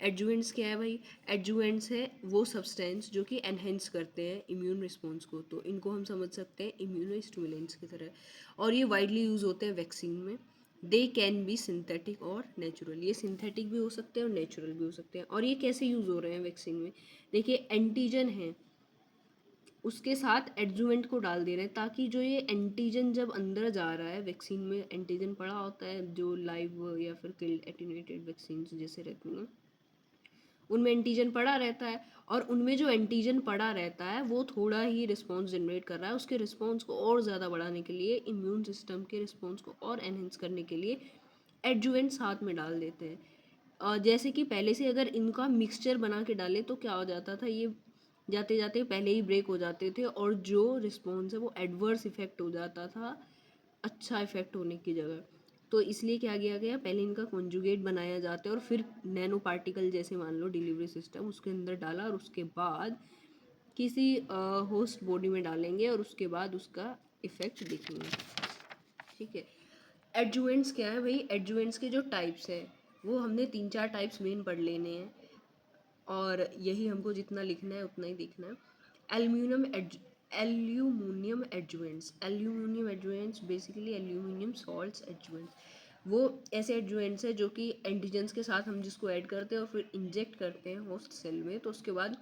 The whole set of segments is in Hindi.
एडजुवेंट्स क्या है भाई? एडजुवेंट्स है वो सब्सटेंस जो कि एनहेंस करते हैं इम्यून रिस्पॉन्स को, तो इनको हम समझ सकते हैं इम्यूनो स्टिमुलेंट्स की तरह। और ये वाइडली यूज़ होते हैं वैक्सीन में। दे कैन बी सिंथेटिक और नेचुरल, ये सिंथेटिक भी हो सकते हैं और नेचुरल भी हो सकते हैं। और ये कैसे यूज़ हो रहे हैं वैक्सीन में? देखिए, एंटीजन है, उसके साथ एडजुवेंट को डाल दे रहे हैं, ताकि जो ये एंटीजन जब अंदर जा रहा है, वैक्सीन में एंटीजन पड़ा होता है जो लाइव या फिर किल्ड एटीन्यूएटेड वैक्सीन जैसे रहती हैं, उनमें एंटीजन पड़ा रहता है। और उनमें जो एंटीजन पड़ा रहता है वो थोड़ा ही रिस्पॉन्स जनरेट कर रहा है। उसके रिस्पॉन्स को और ज़्यादा बढ़ाने के लिए, इम्यून सिस्टम के रिस्पॉन्स को और एनहेंस करने के लिए एडजुवेंट साथ में डाल देते हैं। जैसे कि पहले से अगर इनका मिक्सचर बना के डाले तो क्या हो जाता था, ये जाते जाते पहले ही ब्रेक हो जाते थे और जो रिस्पॉन्स है वो एडवर्स इफेक्ट हो जाता था अच्छा इफेक्ट होने की जगह। तो इसलिए क्या किया गया, पहले इनका कॉन्जुगेट बनाया जाता है और फिर नैनो पार्टिकल जैसे मान लो डिलीवरी सिस्टम उसके अंदर डाला और उसके बाद किसी होस्ट बॉडी में डालेंगे और उसके बाद उसका इफेक्ट देखेंगे। ठीक है। एडजुवेंट्स क्या है भाई? एडजुवेंट्स के जो टाइप्स हैं वो हमने 3-4 टाइप्स मेन पढ़ लेने हैं और यही हमको जितना लिखना है उतना ही देखना है। Aluminium adjuvants. Aluminium adjuvants basically aluminium salts adjuvants, वो ऐसे एडजुवेंट्स है जो कि एंटीजेंस के साथ हम जिसको ऐड करते हैं और फिर इंजेक्ट करते हैं होस्ट सेल में, तो उसके बाद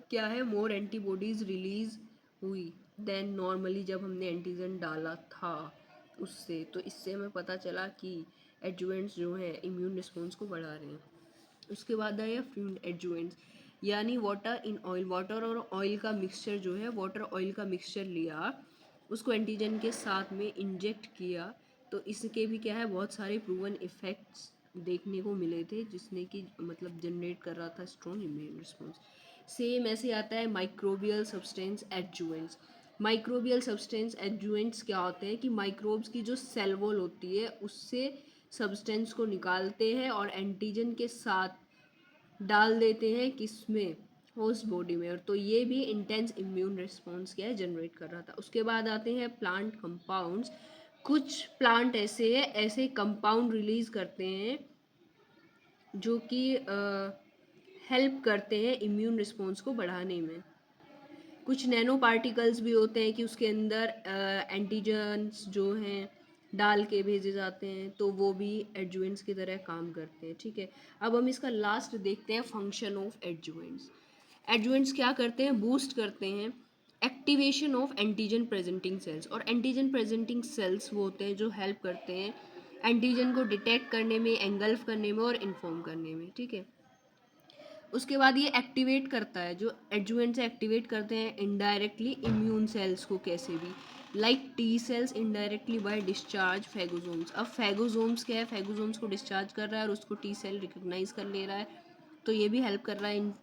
क्या है, मोर एंटीबॉडीज रिलीज हुई देन नॉर्मली जब हमने एंटीजन डाला था उससे। तो इससे हमें पता चला कि एडजुवेंट्स जो हैं इम्यून रिस्पॉन्स को बढ़ा रहे हैं। उसके बाद आया फ्यूम्ड एडजुवेंट्स, यानी वाटर इन ऑयल। वाटर और ऑयल का मिक्सचर जो है, वाटर ऑयल का मिक्सचर लिया, उसको एंटीजन के साथ में इंजेक्ट किया, तो इसके भी क्या है, बहुत सारे प्रूवन इफेक्ट्स देखने को मिले थे जिसने कि मतलब जनरेट कर रहा था स्ट्रॉन्ग इम्यून रिस्पॉन्स। सेम ऐसे आता है microbial substance adjuvants. Microbial substance adjuvants क्या होते हैं कि माइक्रोब्स की जो सेल वॉल होती है उससे सब्सटेंस को निकालते हैं और एंटीजन के साथ डाल देते हैं किसमें, होस्ट बॉडी में। और तो ये भी इंटेंस इम्यून रिस्पॉन्स क्या है जनरेट कर रहा था। उसके बाद आते हैं प्लांट कंपाउंड्स। कुछ प्लांट ऐसे है, ऐसे कंपाउंड रिलीज करते हैं जो कि हेल्प करते हैं इम्यून रिस्पॉन्स को बढ़ाने में। कुछ नैनो पार्टिकल्स भी होते हैं कि उसके अंदर एंटीजन्स जो हैं डाल के भेजे जाते हैं, तो वो भी एडजुवेंट्स की तरह काम करते हैं। ठीक है। अब हम इसका लास्ट देखते हैं, फंक्शन ऑफ एडजुवेंट्स। एडजुवेंट्स क्या करते हैं, बूस्ट करते हैं activation of antigen presenting sales. और एंटीजन प्रेजेंटिंग सेल्स वो होते हैं जो हेल्प करते हैं एंटीजन को डिटेक्ट करने में, एंगल्फ करने में और इन्फॉर्म करने में। ठीक है। उसके बाद ये एक्टिवेट करता है, जो एडजुवेंट्स एक्टिवेट करते हैं इनडायरेक्टली इम्यून सेल्स को, कैसे भी, like T cells indirectly by discharge phagosomes. अब फैगोसोम्स क्या है, फैगोसोम्स को डिस्चार्ज कर रहा है और उसको टी सेल रिकग्नाइज कर ले रहा है, तो ये भी हेल्प कर रहा है इन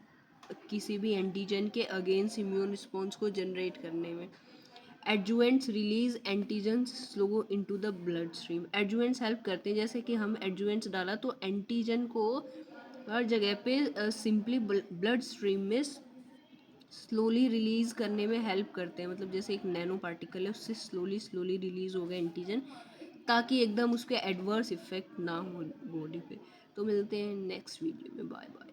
किसी भी एंटीजन के अगेंस्ट इम्यून रिस्पॉन्स को जनरेट करने में। Adjuvants release antigens slow into the blood stream. Adjuvants help करते हैं, जैसे कि हम एडजुवेंट्स डाला तो एंटीजन को हर जगह पे सिंपली ब्लड स्ट्रीम में स्लोली रिलीज करने में हेल्प करते हैं। मतलब जैसे एक नैनो पार्टिकल है, उससे स्लोली स्लोली रिलीज हो गया एंटीजन, ताकि एकदम उसके एडवर्स इफेक्ट ना हो बॉडी पे। तो मिलते हैं नेक्स्ट वीडियो में, बाय बाय।